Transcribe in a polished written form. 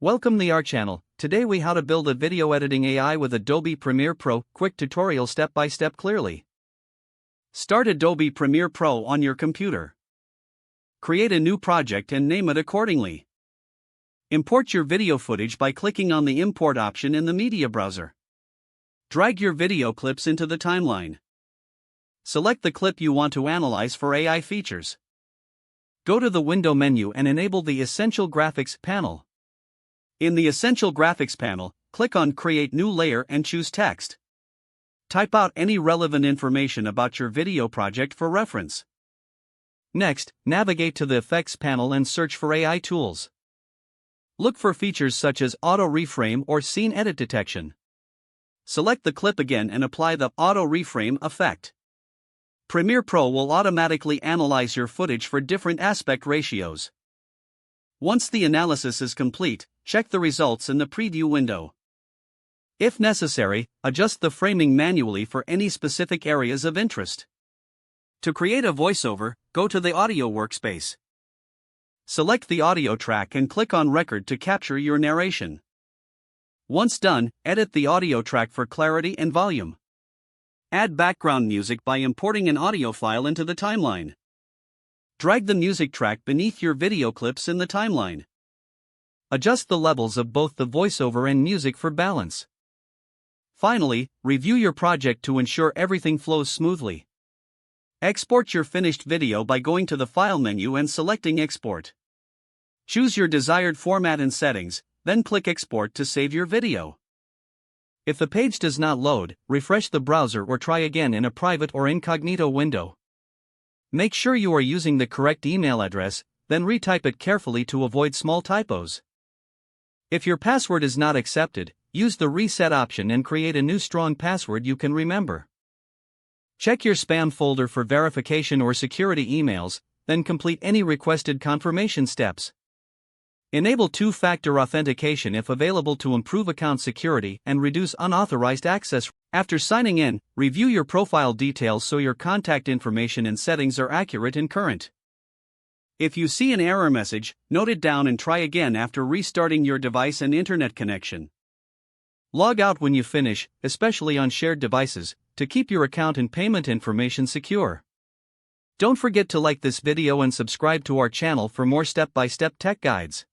Welcome to our channel. Today we how to build a video editing AI with Adobe Premiere Pro. Quick tutorial step by step clearly. Start Adobe Premiere Pro on your computer. Create a new project and name it accordingly. Import your video footage by clicking on the import option in the media browser. Drag your video clips into the timeline. Select the clip you want to analyze for AI features. Go to the window menu and enable the Essential Graphics panel. In the Essential Graphics panel, click on Create New Layer and choose Text. Type out any relevant information about your video project for reference. Next, navigate to the Effects panel and search for AI tools. Look for features such as Auto Reframe or Scene Edit Detection. Select the clip again and apply the Auto Reframe effect. Premiere Pro will automatically analyze your footage for different aspect ratios. Once the analysis is complete, check the results in the preview window. If necessary, adjust the framing manually for any specific areas of interest. To create a voiceover, go to the Audio workspace. Select the audio track and click on Record to capture your narration. Once done, edit the audio track for clarity and volume. Add background music by importing an audio file into the timeline. Drag the music track beneath your video clips in the timeline. Adjust the levels of both the voiceover and music for balance. Finally, review your project to ensure everything flows smoothly. Export your finished video by going to the File menu and selecting Export. Choose your desired format and settings, then click Export to save your video. If the page does not load, refresh the browser or try again in a private or incognito window. Make sure you are using the correct email address, then retype it carefully to avoid small typos. If your password is not accepted, use the reset option and create a new strong password you can remember. Check your spam folder for verification or security emails, then complete any requested confirmation steps. Enable two-factor authentication if available to improve account security and reduce unauthorized access. After signing in, review your profile details so your contact information and settings are accurate and current. If you see an error message, note it down and try again after restarting your device and internet connection. Log out when you finish, especially on shared devices, to keep your account and payment information secure. Don't forget to like this video and subscribe to our channel for more step-by-step tech guides.